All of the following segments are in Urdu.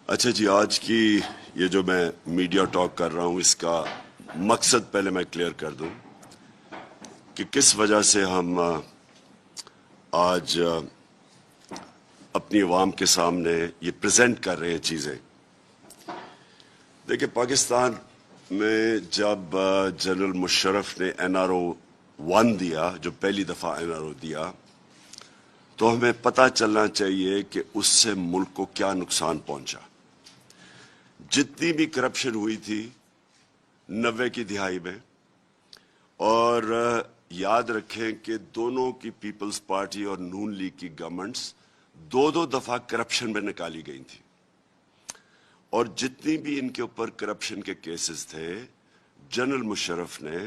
اچھا جی، آج کی یہ جو میں میڈیا ٹاک کر رہا ہوں اس کا مقصد پہلے میں کلیئر کر دوں کہ کس وجہ سے ہم آج اپنی عوام کے سامنے یہ پریزنٹ کر رہے ہیں چیزیں. دیکھیں، پاکستان میں جب جنرل مشرف نے NRO-1 دیا، جو پہلی دفعہ NRO دیا، تو ہمیں پتہ چلنا چاہیے کہ اس سے ملک کو کیا نقصان پہنچا. جتنی بھی کرپشن ہوئی تھی 90 کی دہائی میں، اور یاد رکھیں کہ دونوں کی پیپلز پارٹی اور نون لیگ کی گورنمنٹس دو دفعہ کرپشن میں نکالی گئی تھی، اور جتنی بھی ان کے اوپر کرپشن کے کیسز تھے جنرل مشرف نے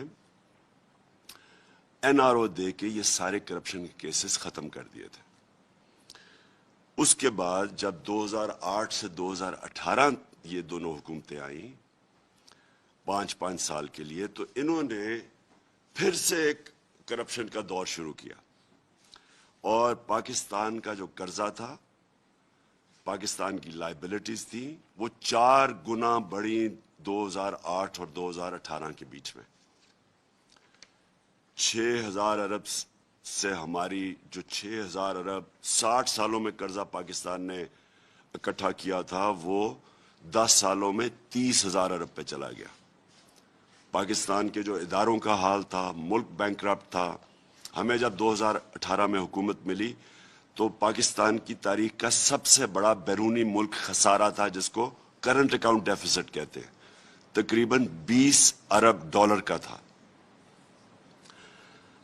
NRO دے کے یہ سارے کرپشن کے کیسز ختم کر دیے تھے. اس کے بعد جب 2008 سے 2018 یہ دونوں حکومتیں آئیں 5 سال کے لیے، تو انہوں نے پھر سے ایک کرپشن کا دور شروع کیا، اور پاکستان کا جو قرضہ تھا، پاکستان کی لائبلٹیز تھی، وہ 4 گنا بڑھی 2008 اور 2018 کے بیچ میں. 6,000 ارب سے ہماری جو 6,000 ارب 60 سالوں میں قرضہ پاکستان نے اکٹھا کیا تھا، وہ 10 سالوں میں 30,000 ارب پہ چلا گیا. پاکستان کے جو اداروں کا حال تھا، ملک بینکرپٹ تھا. ہمیں جب 2018 میں حکومت ملی تو پاکستان کی تاریخ کا سب سے بڑا بیرونی ملک خسارہ تھا، جس کو کرنٹ اکاؤنٹ ڈیفیسٹ کہتے ہیں، تقریباً 20 ارب ڈالر کا تھا.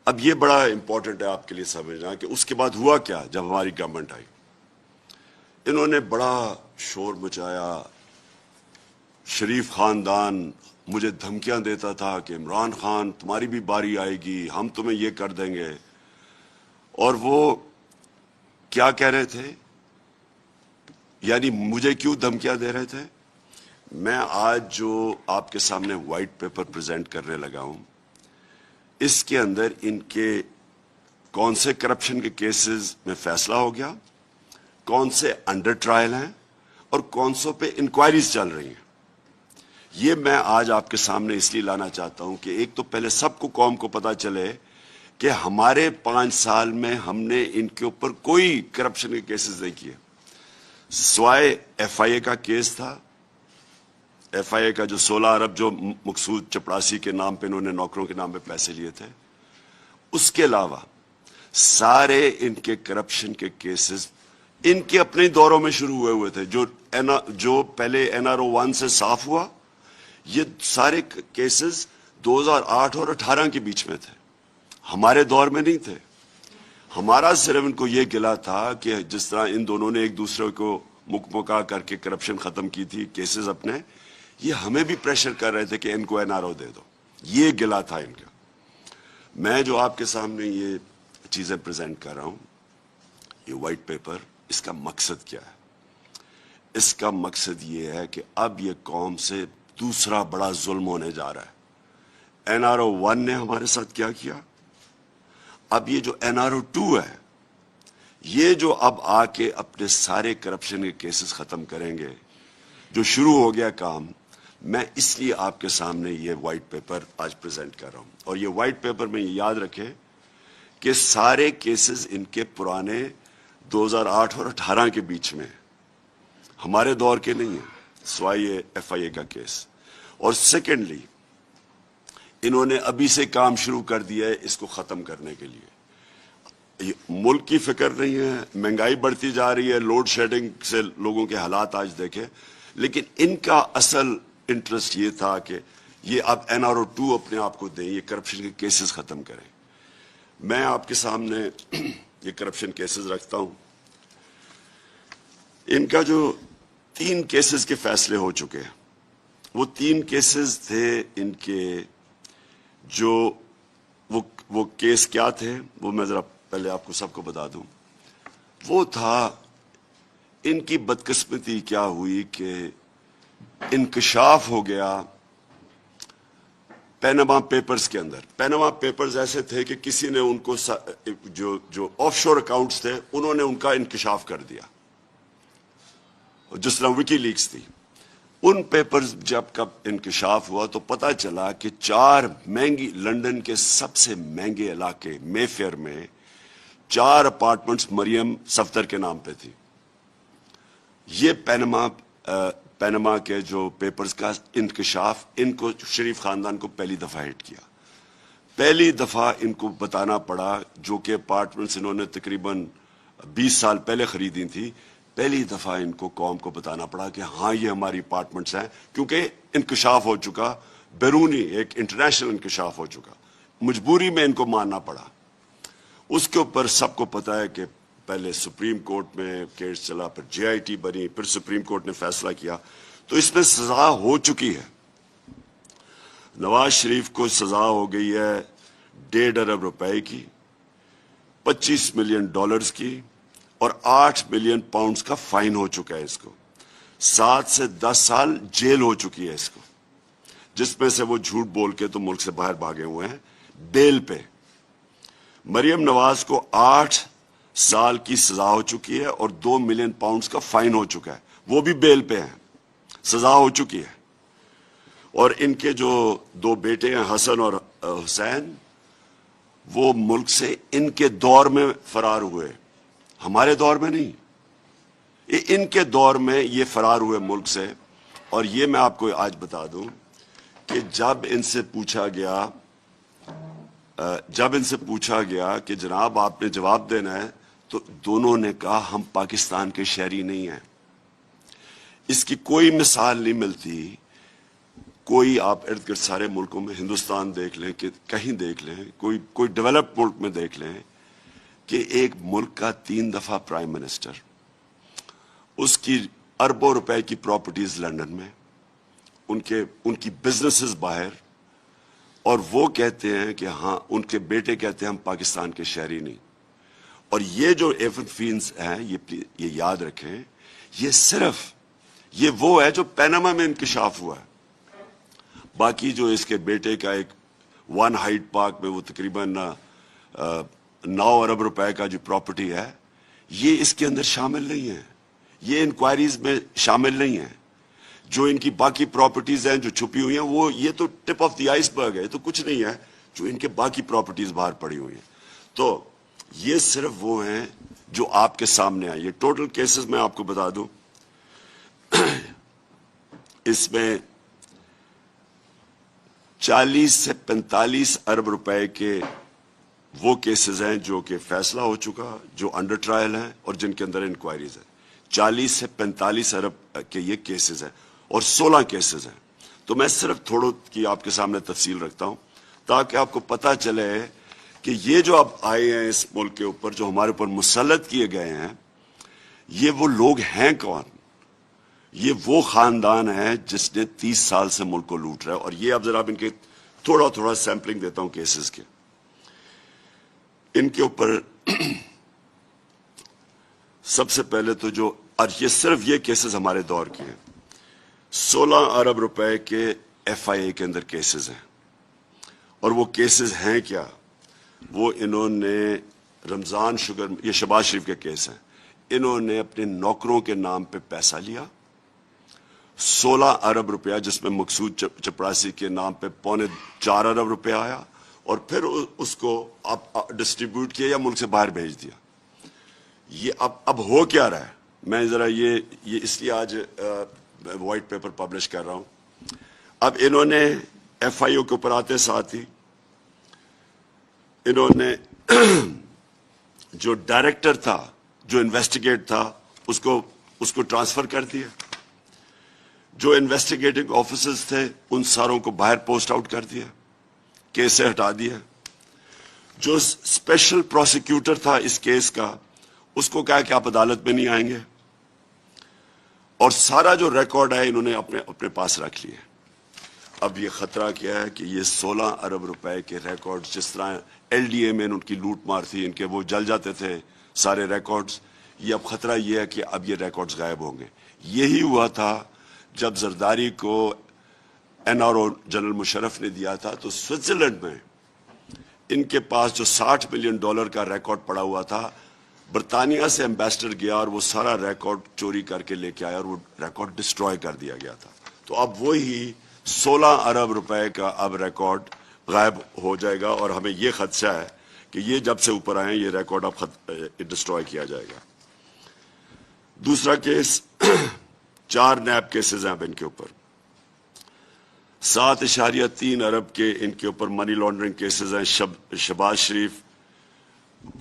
اب یہ بڑا امپورٹنٹ ہے آپ کے لیے سمجھنا کہ اس کے بعد ہوا کیا. جب ہماری گورنمنٹ آئی، انہوں نے بڑا شور مچایا. شریف خاندان مجھے دھمکیاں دیتا تھا کہ عمران خان تمہاری بھی باری آئے گی، ہم تمہیں یہ کر دیں گے. اور وہ کیا کہہ رہے تھے، یعنی مجھے کیوں دھمکیاں دے رہے تھے؟ میں آج جو آپ کے سامنے وائٹ پیپر پریزنٹ کرنے لگا ہوں، اس کے اندر ان کے کون سے کرپشن کے کیسز میں فیصلہ ہو گیا، کون سے انڈر ٹرائل ہیں، اور کون سوں پہ انکوائریز چل رہی ہیں. یہ میں آج آپ کے سامنے اس لیے لانا چاہتا ہوں کہ ایک تو پہلے سب کو، قوم کو پتا چلے کہ ہمارے 5 سال میں ہم نے ان کے اوپر کوئی کرپشن کے کیسز نہیں کیے، سوائے FIA کا کیس تھا. FIA کا جو 16 ارب جو مقصود چپڑاسی کے نام پہ انہوں نے نوکروں کے نام پہ پیسے لیے تھے، اس کے علاوہ سارے ان کے کرپشن کے کیسز ان کے اپنے دوروں میں شروع ہوئے تھے. جو پہلے NRO-1 سے صاف ہوا، یہ سارے کیسز 2008 اور 18 کے بیچ میں تھے، ہمارے دور میں نہیں تھے. ہمارا صرف ان کو یہ گلا تھا کہ جس طرح ان دونوں نے ایک دوسرے کو مکمکا کر کے کرپشن ختم کی تھی کیسز اپنے، یہ ہمیں بھی پریشر کر رہے تھے کہ ان کو NRO دے دو. یہ گلا تھا ان کا. میں جو آپ کے سامنے یہ چیزیں پریزنٹ کر رہا ہوں، یہ وائٹ پیپر، اس کا مقصد کیا ہے؟ اس کا مقصد یہ ہے کہ اب یہ قوم سے دوسرا بڑا ظلم ہونے جا رہا ہے. NRO-1 نے ہمارے ساتھ کیا کیا، اب یہ جو NRO-2 ہے، یہ جو اب آ کے اپنے سارے کرپشن کے کیسز ختم کریں گے، جو شروع ہو گیا کام. میں اس لیے آپ کے سامنے یہ وائٹ پیپر آج پریزنٹ کر رہا ہوں. اور یہ وائٹ پیپر میں یہ یاد رکھیں کہ سارے کیسز ان کے پرانے 2008 اور 18 کے بیچ میں، ہمارے دور کے نہیں ہیں، سوائے یہ FIA کا کیس. اور سیکنڈلی، انہوں نے ابھی سے کام شروع کر دیا ہے اس کو ختم کرنے کے لیے. ملک کی فکر نہیں ہے، مہنگائی بڑھتی جا رہی ہے، لوڈ شیڈنگ سے لوگوں کے حالات آج دیکھیں، لیکن ان کا اصل انٹرسٹ یہ تھا کہ یہ اب NRO-2 اپنے آپ کو دیں، یہ کرپشن کے کیسز ختم کریں. میں آپ کے سامنے یہ کرپشن کیسز رکھتا ہوں. ان کا جو 3 کیسز کے فیصلے ہو چکے ہیں، وہ 3 کیسز تھے ان کے. جو وہ کیس کیا تھے وہ میں ذرا پہلے آپ کو سب کو بتا دوں. وہ تھا ان کی بدقسمتی کیا ہوئی کہ انکشاف ہو گیا پیناما پیپرز کے اندر. پیناما پیپرز ایسے تھے کہ کسی نے ان کو جو آف شور اکاؤنٹس تھے انہوں نے ان کا انکشاف کر دیا. جس طرح وکی لیکس تھی. ان پیپرز جب کب انکشاف ہوا تو پتا چلا کہ 4 مہنگی لندن کے سب سے مہنگے علاقے مے فیئر میں 4 اپارٹمنٹس مریم صفدر کے نام پہ تھی. یہ پینما کے جو پیپرز کا انکشاف ان کو شریف خاندان کو پہلی دفعہ ہٹ کیا. پہلی دفعہ ان کو بتانا پڑا جو کہ اپارٹمنٹس انہوں نے تقریباً 20 سال پہلے خریدی تھی. پہلی دفعہ ان کو قوم کو بتانا پڑا کہ ہاں یہ ہماری اپارٹمنٹس ہیں, کیونکہ انکشاف ہو چکا, بیرونی ایک انٹرنیشنل انکشاف ہو چکا. مجبوری میں ان کو ماننا پڑا. اس کے اوپر سب کو پتا ہے کہ پہلے سپریم کورٹ میں کیس چلا, پھر جے آئی ٹی بنی, پھر سپریم کورٹ نے فیصلہ کیا. تو اس میں سزا ہو چکی ہے. نواز شریف کو سزا ہو گئی ہے 1.5 ارب روپے کی, 25 ملین ڈالرز کی, اور 8 ملین پاؤنڈز کا فائن ہو چکا ہے اس کو. 7 سے 10 سال جیل ہو چکی ہے اس کو, جس میں سے وہ جھوٹ بول کے تو ملک سے باہر بھاگے ہوئے ہیں بیل پہ. مریم نواز کو 8 سال کی سزا ہو چکی ہے اور 2 ملین پاؤنڈز کا فائن ہو چکا ہے, وہ بھی بیل پہ ہیں, سزا ہو چکی ہے. اور ان کے جو 2 بیٹے ہیں حسن اور حسین, وہ ملک سے ان کے دور میں فرار ہوئے, ہمارے دور میں نہیں, ان کے دور میں یہ فرار ہوئے ملک سے. اور یہ میں آپ کو آج بتا دوں کہ جب ان سے پوچھا گیا کہ جناب آپ نے جواب دینا ہے, تو دونوں نے کہا ہم پاکستان کے شہری نہیں ہیں. اس کی کوئی مثال نہیں ملتی. کوئی آپ ارد گرد سارے ملکوں میں, ہندوستان دیکھ لیں, کہ کہیں دیکھ لیں, کوئی ڈیولپ ملک میں دیکھ لیں کہ ایک ملک کا 3 دفعہ پرائم منسٹر, اس کی اربوں روپے کی پراپرٹیز لندن میں, ان کی بزنسز باہر, اور وہ کہتے ہیں کہ ہاں, ان کے بیٹے کہتے ہیں ہم پاکستان کے شہری نہیں. اور یہ جو ایفن فینز ہیں, یہ یاد رکھیں, یہ وہ ہے جو پینما میں انکشاف ہوا ہے. باقی جو اس کے بیٹے کا ایک 1 ہائیڈ پارک میں وہ تقریباً 9 ارب روپے کا جو پراپرٹی ہے, یہ اس کے اندر شامل نہیں ہے, یہ انکوائریز میں شامل نہیں ہے. جو ان کی باقی پراپرٹیز ہیں جو چھپی ہوئی ہیں, وہ یہ تو ٹپ آف دی آئس برگ ہے, تو کچھ نہیں ہے جو ان کے باقی پراپرٹیز باہر پڑی ہوئی ہیں. تو یہ صرف وہ ہیں جو آپ کے سامنے آئے. یہ ٹوٹل کیسز میں آپ کو بتا دوں, اس میں 40 سے 45 ارب روپے کے وہ کیسز ہیں جو کہ فیصلہ ہو چکا, جو انڈر ٹرائل ہیں اور جن کے اندر انکوائریز ہیں. 40 سے 45 ارب کے یہ کیسز ہیں اور 16 کیسز ہیں. تو میں صرف تھوڑوں کی آپ کے سامنے تفصیل رکھتا ہوں تاکہ آپ کو پتہ چلے کہ یہ جو اب آئے ہیں اس ملک کے اوپر, جو ہمارے اوپر مسلط کیے گئے ہیں, یہ وہ لوگ ہیں کون. یہ وہ خاندان ہے جس نے 30 سال سے ملک کو لوٹ رہا ہے. اور یہ اب ذرا ان کے تھوڑا سیمپلنگ دیتا ہوں کیسز کے. ان کے اوپر سب سے پہلے تو جو, اور یہ صرف یہ کیسز ہمارے دور کے ہیں, 16 ارب روپے کے ایف آئی اے کے اندر کیسز ہیں. اور وہ کیسز ہیں کیا, وہ انہوں نے رمضان شوگر, یہ شہباز شریف کے کیس ہیں, انہوں نے اپنے نوکروں کے نام پہ پیسہ لیا 16 ارب روپیہ, جس میں مقصود چپراسی کے نام پہ 3.25 ارب روپے آیا, اور پھر اس کو ڈسٹریبیوٹ کیا یا ملک سے باہر بھیج دیا. یہ اب ہو کیا رہا ہے, میں ذرا یہ اس لیے آج وائٹ پیپر پبلش کر رہا ہوں. اب انہوں نے ایف آئی او کے اوپر آتے ساتھ ہی انہوں نے جو ڈائریکٹر تھا, جو انویسٹیگیٹ تھا, اس کو ٹرانسفر کر دیا. جو انویسٹیگیٹنگ آفیسرز تھے ان ساروں کو باہر پوسٹ آؤٹ کر دیا, کیس سے ہٹا دیا. جو اسپیشل پروسیکیوٹر تھا اس کیس کا, اس کو کہا کہ آپ عدالت میں نہیں آئیں گے, اور سارا جو ریکارڈ ہے انہوں نے اپنے پاس رکھ لیا. اب یہ خطرہ کیا ہے کہ یہ 16 ارب روپے کے ریکارڈ, جس طرح ایل ڈی اے میں ان کی لوٹ مار تھی, ان کے وہ جل جاتے تھے سارے ریکارڈز, یہ اب خطرہ یہ ہے کہ اب یہ ریکارڈز غائب ہوں گے. یہی ہوا تھا جب زرداری کو N R O general Musharraf نے دیا تھا, تو سوئٹزرلینڈ میں ان کے پاس جو $60 ملین کا ریکارڈ پڑا ہوا تھا, برطانیہ سے ایمبیسڈر گیا اور وہ سارا ریکارڈ چوری کر کے لے کے آیا اور وہ ریکارڈ ڈسٹروائے کر دیا گیا تھا. تو اب وہی 16 ارب روپے کا اب ریکارڈ غائب ہو جائے گا اور ہمیں یہ خدشہ ہے کہ یہ جب سے اوپر آئیں یہ ریکارڈ اب ڈسٹروائے کیا جائے گا. دوسرا کیس 4 نیب کیسز ہیں اب ان کے اوپر. 7.3 ارب کے ان کے اوپر منی لانڈرنگ کیسز ہیں. شہباز شریف،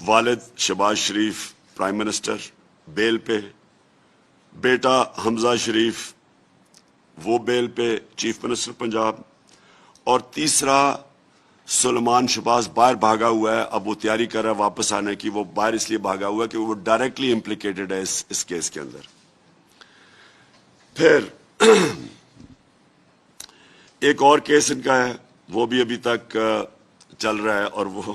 والد شہباز شریف پرائم منسٹر بیل پہ، بیٹا حمزہ شریف وہ بیل پہ چیف منسٹر پنجاب، اور تیسرا سلیمان شہباز باہر بھاگا ہوا ہے. اب وہ تیاری کر رہا ہے واپس آنے کی. وہ باہر اس لیے بھاگا ہوا ہے کہ وہ ڈائریکٹلی امپلیکیٹڈ ہے اس کیس کے اندر. پھر ایک اور کیس ان کا ہے، وہ بھی ابھی تک چل رہا ہے، اور وہ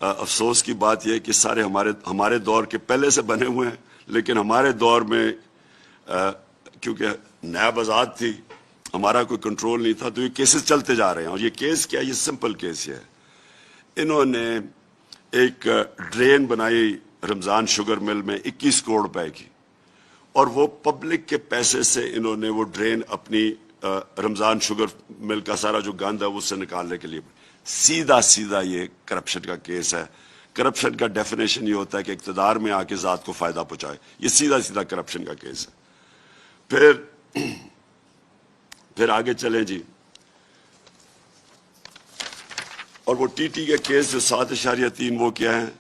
افسوس کی بات یہ ہے کہ سارے ہمارے دور کے پہلے سے بنے ہوئے ہیں، لیکن ہمارے دور میں کیونکہ نیب آزاد تھی، ہمارا کوئی کنٹرول نہیں تھا، تو یہ کیسز چلتے جا رہے ہیں. اور یہ کیس کیا ہے؟ یہ سمپل کیس ہے. انہوں نے ایک ڈرین بنائی رمضان شوگر مل میں 21 کروڑ روپے کی، اور وہ پبلک کے پیسے سے انہوں نے وہ ڈرین اپنی رمضان شوگر مل کا سارا جو گند ہے اس سے نکالنے کے لیے. سیدھا یہ کرپشن کا کیس ہے. کرپشن کا ڈیفینیشن یہ ہوتا ہے کہ اقتدار میں آ کے ذات کو فائدہ پہنچائے. یہ سیدھا کرپشن کا کیس ہے. پھر آگے چلیں جی. اور وہ ٹی ٹی کے کیس جو 7.3 وہ کیا ہیں؟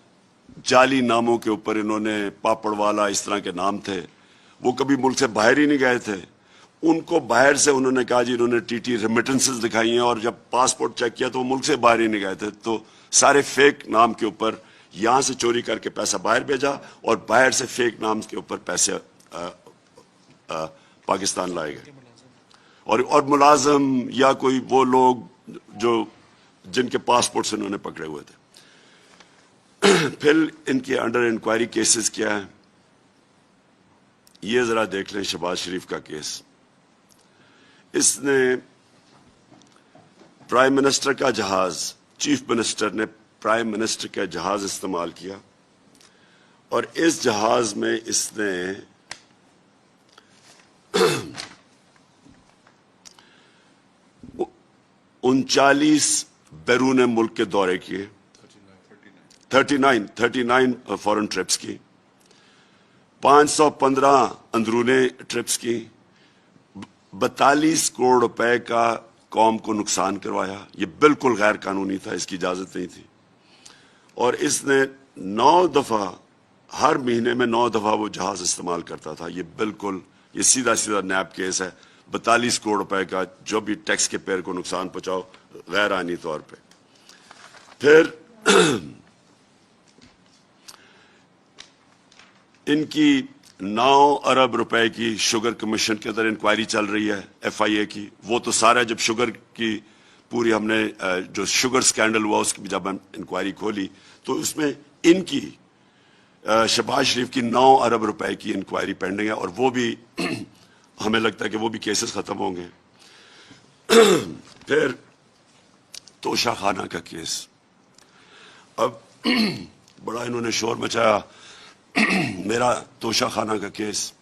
جعلی ناموں کے اوپر انہوں نے پاپڑ والا اس طرح کے نام تھے، وہ کبھی ملک سے باہر ہی نہیں گئے تھے. ان کو باہر سے انہوں نے کہا جی انہوں نے ٹی ٹی ریمیٹنسز دکھائی ہیں، اور جب پاسپورٹ چیک کیا تو وہ ملک سے باہر ہی نہیں گئے تھے. تو سارے فیک نام کے اوپر یہاں سے چوری کر کے پیسہ باہر بھیجا، اور باہر سے فیک نام کے اوپر پیسے پاکستان لائے گئے. اور ملازم یا کوئی وہ لوگ جن کے پاسپورٹ سے انہوں نے پکڑے ہوئے تھے. پھر ان کے انڈر انکوائری کیسز کیا ہیں یہ ذرا دیکھ لیں. شہباز شریف کا کیس، اس نے پرائم منسٹر کا جہاز، چیف منسٹر نے پرائم منسٹر کا جہاز استعمال کیا، اور اس جہاز میں اس نے 39 بیرون ملک کے دورے کیے، 39 فورن ٹرپس کی، 515 اندرونی ٹرپس کی، 42 کروڑ روپے کا قوم کو نقصان کروایا. یہ بالکل غیر قانونی تھا، اس کی اجازت نہیں تھی. اور اس نے 9 دفعہ، ہر مہینے میں 9 دفعہ وہ جہاز استعمال کرتا تھا. یہ سیدھا نیب کیس ہے. 42 کروڑ روپے کا جو بھی ٹیکس کے پیئر کو نقصان پہنچاؤ غیر آئینی طور پہ. پھر ان کی 9 ارب روپے کی شوگر کمیشن کے اندر انکوائری چل رہی ہے ایف آئی اے کی. وہ تو سارا جب شوگر کی پوری ہم نے جو شوگر سکینڈل ہوا اس کی جب ہم انکوائری کھولی تو اس میں ان کی شہباز شریف کی 9 ارب روپے کی انکوائری پینڈنگ ہے، اور وہ بھی ہمیں لگتا ہے کہ وہ بھی کیسز ختم ہوں گے. پھر توشہ خانہ کا کیس، اب بڑا انہوں نے شور مچایا میرا توشہ خانہ کا کیس.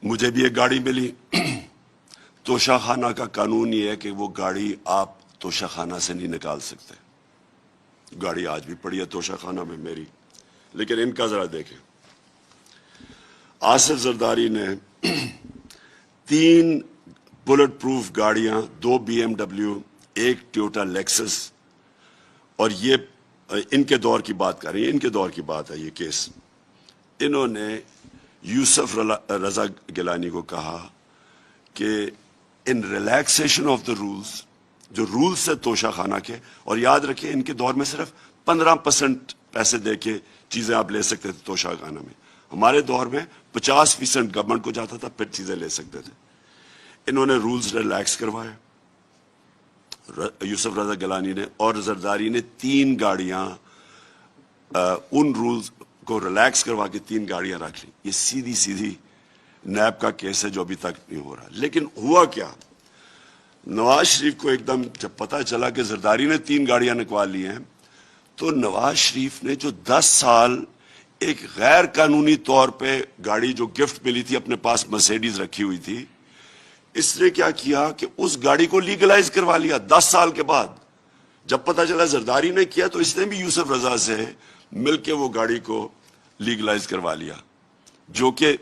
مجھے بھی ایک گاڑی ملی. توشہ خانہ کا قانون یہ ہے کہ وہ گاڑی آپ توشہ خانہ سے نہیں نکال سکتے. گاڑی آج بھی پڑی ہے توشہ خانہ میں میری. لیکن ان کا ذرا دیکھیں، آصف زرداری نے 3 بلٹ پروف گاڑیاں، 2 BMW، 1 ٹویوٹا لیکسس، اور یہ ان کے دور کی بات کر رہی ہیں، ان کے دور کی بات ہے یہ کیس. انہوں نے یوسف رضا گیلانی کو کہا کہ ان ریلیکسیشن آف دا رولز، جو رولز سے توشہ خانہ کے، اور یاد رکھیں ان کے دور میں صرف 15% پیسے دے کے چیزیں آپ لے سکتے تھے توشہ خانہ میں. ہمارے دور میں 50% گورنمنٹ کو جاتا تھا، پھر چیزیں لے سکتے تھے. انہوں نے رولز ریلیکس کروائے یوسف رضا گیلانی نے، اور زرداری نے 3 گاڑیاں ان رولز کو ریلیکس کروا کے 3 گاڑیاں رکھ لی. یہ سیدھی نیب کا کیس ہے جو ابھی تک نہیں ہو رہا. لیکن ہوا کیا، نواز شریف کو ایک دم جب پتہ چلا کہ زرداری نے 3 گاڑیاں نکال لی ہیں تو نواز شریف نے جو 10 سال ایک غیر قانونی طور پہ گاڑی جو گفٹ ملی تھی اپنے پاس مرسیڈیز رکھی ہوئی تھی, اس نے کیا کیا کہ اس گاڑی کو لیگلائز کروا لیا 10 سال کے بعد. جب پتہ چلا زرداری نے کیا تو اس نے بھی یوسف رضا سے مل کے وہ گاڑی کو لیگلائز کروا لیا, جو کہ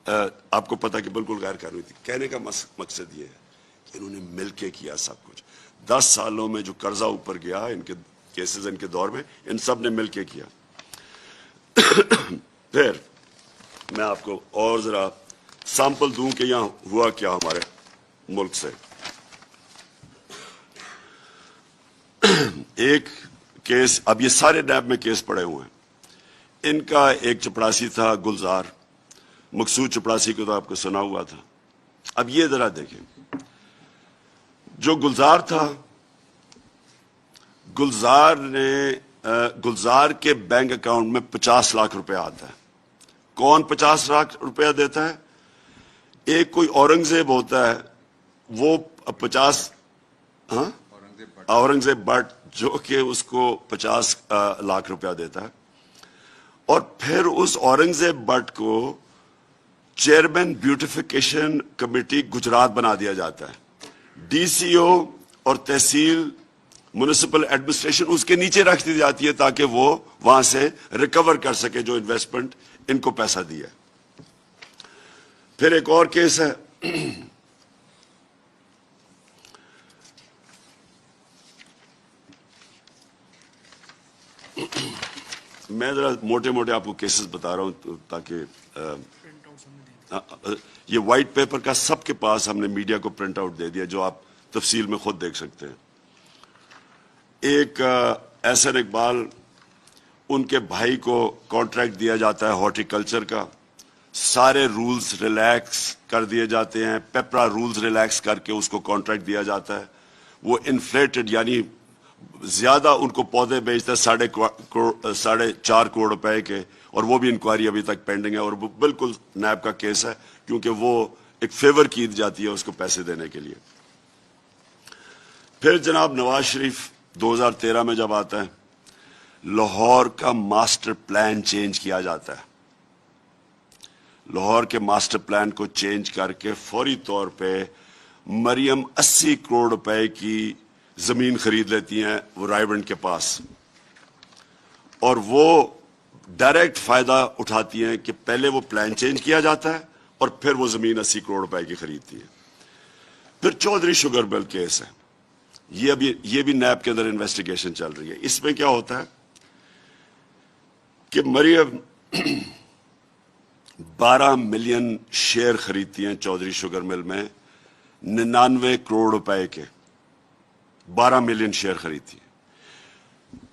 آپ کو پتا کہ بالکل غیر قانونی تھی. کہنے کا مقصد یہ ہے کہ انہوں نے مل کے کیا سب کچھ. 10 سالوں میں جو قرضہ اوپر گیا ان کے کیسز ان کے دور میں, ان سب نے مل کے کیا. پھر میں آپ کو اور ذرا سیمپل دوں کہ یہاں ہوا کیا ہمارے ملک سے. ایک کیس, اب یہ سارے نیب میں کیس پڑے ہوئے ہیں. ان کا ایک چپڑاسی تھا گلزار, مقصود چپڑاسی کو تو آپ کو سنا ہوا تھا. اب یہ ذرا دیکھیں, جو گلزار تھا, گلزار کے بینک اکاؤنٹ میں 50 لاکھ روپے آتا ہے. کون 50 لاکھ روپیہ دیتا ہے؟ ایک کوئی اورنگزیب ہوتا ہے, وہ 50 اورنگزیب بٹ, جو کہ اس کو 50 لاکھ روپیہ دیتا ہے. اور پھر اس اورنگزیب بٹ کو چیئرمین بیوٹیفیکیشن کمیٹی گجرات بنا دیا جاتا ہے. ڈی سی او اور تحصیل میونسپل ایڈمنسٹریشن اس کے نیچے رکھ دی جاتی ہے تاکہ وہ وہاں سے ریکور کر سکے جو انویسٹمنٹ ان کو پیسہ دیا. پھر ایک اور کیس ہے, میں ذرا موٹے موٹے آپ کو کیسز بتا رہا ہوں تاکہ یہ وائٹ پیپر کا سب کے پاس ہم نے میڈیا کو پرنٹ آؤٹ دے دیا, جو آپ تفصیل میں خود دیکھ سکتے ہیں. ایک احسن اقبال, ان کے بھائی کو کانٹریکٹ دیا جاتا ہے ہارٹیکلچر کا, سارے رولز ریلیکس کر دیے جاتے ہیں, پیپرا رولز ریلیکس کر کے اس کو کانٹریکٹ دیا جاتا ہے. وہ انفلیٹڈ یعنی زیادہ ان کو پودے بیچتا ہے 4.5 کروڑ روپے کے, اور وہ بھی انکوائری ابھی تک پینڈنگ ہے, اور وہ بالکل نیب کا کیس ہے کیونکہ وہ ایک فیور کی جاتی ہے اس کو پیسے دینے کے لیے. پھر جناب نواز شریف 2013 میں جب آتا ہے, لاہور کا ماسٹر پلان چینج کیا جاتا ہے. لاہور کے ماسٹر پلان کو چینج کر کے فوری طور پہ مریم 80 کروڑ روپے کی زمین خرید لیتی ہیں وہ رائے بنڈ کے پاس, اور وہ ڈائریکٹ فائدہ اٹھاتی ہیں کہ پہلے وہ پلان چینج کیا جاتا ہے اور پھر وہ زمین 80 کروڑ روپے کی خریدتی ہے. پھر چودھری شوگر مل کیس ہے, یہ بھی نیب کے اندر انویسٹیگیشن چل رہی ہے. اس میں کیا ہوتا ہے کہ مریم 12 ملین شیئر خریدتی ہیں چودھری شوگر مل میں 99 کروڑ روپے کے, 12 ملین شیئر خریدتی ہے.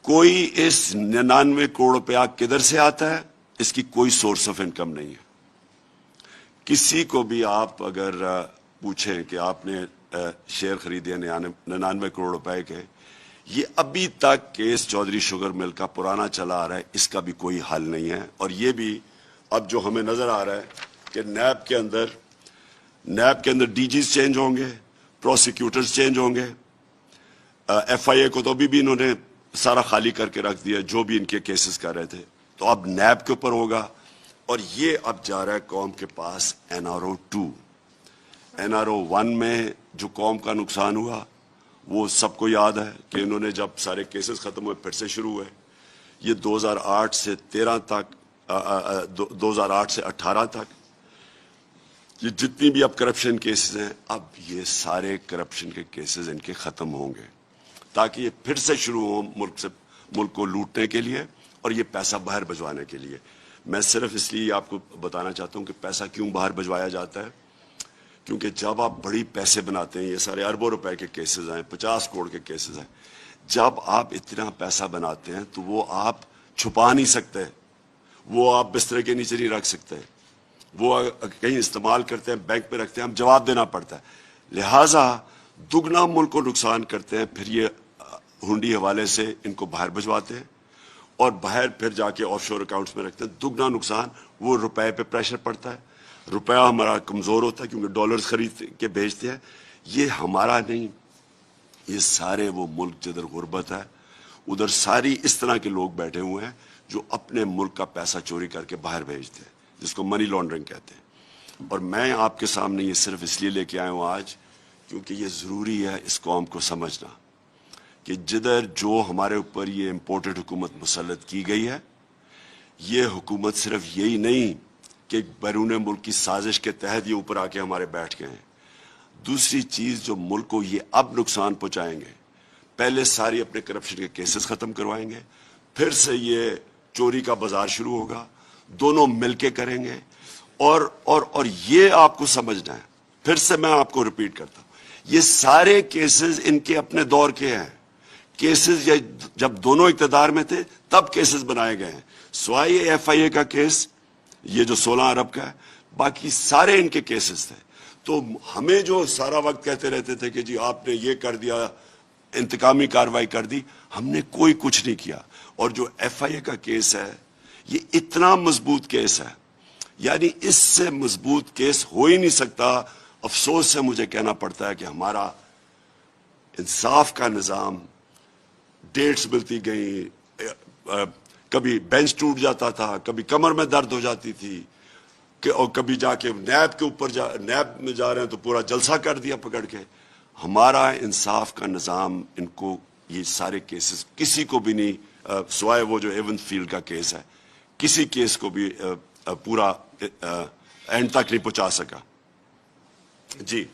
کوئی اس 99 کروڑ روپیہ کدھر سے آتا ہے, اس کی کوئی سورس آف انکم نہیں ہے. کسی کو بھی آپ اگر پوچھیں کہ آپ نے شیئر خریدے 99 کروڑ روپے کے, یہ ابھی تک کیس چودھری شوگر مل کا پرانا چلا آ رہا ہے, اس کا بھی کوئی حل نہیں ہے. اور یہ بھی اب جو ہمیں نظر آ رہا ہے کہ نیب کے اندر ڈی جیز چینج ہوں گے, پروسیکیوٹرز چینج ہوں گے. ایف آئی اے کو تو بھی انہوں نے سارا خالی کر کے رکھ دیا جو بھی ان کے کیسز کر رہے تھے, تو اب نیب کے اوپر ہوگا. اور یہ اب جا رہا ہے قوم کے پاس NRO 2. NRO 1 میں جو قوم کا نقصان ہوا وہ سب کو یاد ہے کہ انہوں نے جب سارے کیسز ختم ہوئے پھر سے شروع ہوئے. یہ 2008 سے 13 تک 2008 سے 18 تک یہ جتنی بھی اب کرپشن کیسز ہیں, اب یہ سارے کرپشن کے کیسز ان کے ختم ہوں گے تاکہ یہ پھر سے شروع ہوں ملک کو لوٹنے کے لیے اور یہ پیسہ باہر بھجوانے کے لیے. میں صرف اس لیے آپ کو بتانا چاہتا ہوں کہ پیسہ کیوں باہر بھجوایا جاتا ہے, کیونکہ جب آپ بڑی پیسے بناتے ہیں, یہ سارے اربوں روپے کے کیسز ہیں, 50 کروڑ کے کیسز ہیں, جب آپ اتنا پیسہ بناتے ہیں تو وہ آپ چھپا نہیں سکتے, وہ آپ بسترے کے نیچے نہیں رکھ سکتے, وہ کہیں استعمال کرتے ہیں, بینک پہ رکھتے ہیں, ہم جواب دینا پڑتا ہے. لہٰذا دگنا ملک کو نقصان کرتے ہیں, پھر یہ ہنڈی حوالے سے ان کو باہر بھجواتے ہیں اور باہر پھر جا کے آف شور اکاؤنٹس میں رکھتے ہیں. دگنا نقصان, وہ روپے پہ پریشر پڑتا ہے, روپیہ ہمارا کمزور ہوتا ہے کیونکہ ڈالرز خرید کے بھیجتے ہیں. یہ ہمارا نہیں, یہ سارے وہ ملک جدھر غربت ہے ادھر ساری اس طرح کے لوگ بیٹھے ہوئے ہیں جو اپنے ملک کا پیسہ چوری کر کے باہر بھیجتے ہیں، جس کو منی لانڈرنگ کہتے ہیں۔ اور میں آپ کے سامنے یہ صرف اس لیے لے کے آیا ہوں آج کیونکہ یہ ضروری ہے اس قوم کو سمجھنا کہ جدھر جو ہمارے اوپر یہ امپورٹڈ حکومت مسلط کی گئی ہے، یہ حکومت صرف یہی نہیں کہ بیرون ملک کی سازش کے تحت یہ اوپر آ کے ہمارے بیٹھ گئے ہیں۔ دوسری چیز جو ملک کو یہ اب نقصان پہنچائیں گے، پہلے ساری اپنے کرپشن کے کیسز ختم کروائیں گے، پھر سے یہ چوری کا بازار شروع ہوگا، دونوں مل کے کریں گے، اور یہ آپ کو سمجھنا ہے۔ پھر سے میں آپ کو ریپیٹ کرتا ہوں، یہ سارے کیسز ان کے اپنے دور کے ہیں۔ کیسز جب دونوں اقتدار میں تھے تب کیسز بنائے گئے ہیں، سوائے ایف آئی اے کا کیس یہ جو 16 ارب کا ہے، باقی سارے ان کے کیسز تھے۔ تو ہمیں جو سارا وقت کہتے رہتے تھے کہ جی آپ نے یہ کر دیا، انتقامی کارروائی کر دی، ہم نے کوئی کچھ نہیں کیا۔ اور جو ایف آئی اے کا کیس ہے یہ اتنا مضبوط کیس ہے، یعنی اس سے مضبوط کیس ہو ہی نہیں سکتا۔ افسوس سے مجھے کہنا پڑتا ہے کہ ہمارا انصاف کا نظام، ڈیٹس ملتی گئیں، کبھی بینچ ٹوٹ جاتا تھا، کبھی کمر میں درد ہو جاتی تھی، اور کبھی جا کے نیب کے اوپر نیب میں جا رہے ہیں تو پورا جلسہ کر دیا پکڑ کے۔ ہمارا انصاف کا نظام ان کو یہ سارے کیسز کسی کو بھی نہیں، سوائے وہ جو ایون فیلڈ کا کیس ہے، کسی کیس کو بھی پورا اینڈ تک نہیں پہنچا سکا۔ جی